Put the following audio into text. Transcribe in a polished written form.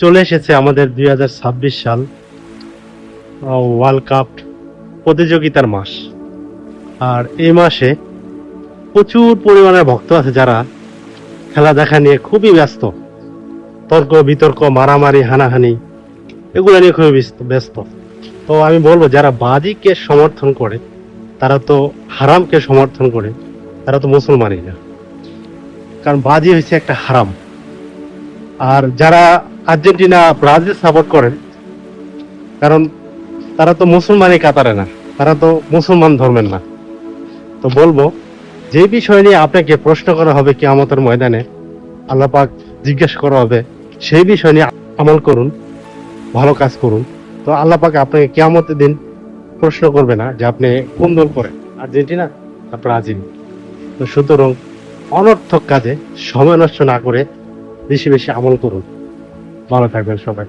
চলে এসেছে আমাদের 2026 সাল, ওয়ার্ল্ড কাপ প্রতিযোগিতার মাস। আর এই মাসে প্রচুর পরিমাণে ভক্ত আছে যারা খেলা দেখা নিয়ে খুবই ব্যস্ত। তর্ক বিতর্ক, মারামারি, হানাহানি এগুলো নিয়ে খুবই ব্যস্ত। তো আমি বলবো যারা বাজিকে সমর্থন করে তারা তো হারামকে সমর্থন করে, তারা তো মুসলমানই না। কারণ বাজি হচ্ছে একটা হারাম। আর যারা আর্জেন্টিনা ব্রাজিল সাপোর্ট করেন, কারণ তারা তো মুসলমানই কাতারে না, তারা তো মুসলমান ধর্মের না। তো বলবো যে বিষয় নিয়ে আপনাকে প্রশ্ন করা হবে কিয়ামতের ময়দানে, আল্লাহ পাক জিজ্ঞেস করা হবে, সেই বিষয় নিয়ে আমল করুন, ভালো কাজ করুন। তো আল্লাহ পাক আপনাকে কিয়ামতের দিন প্রশ্ন করবে না যে আপনি কোন দল করেন, আর্জেন্টিনা না ব্রাজিল। তো সুতরাং অনর্থক কাজে সময় নষ্ট না করে বেশি বেশি আমল করুন। ভালো থাকবেন সবাই।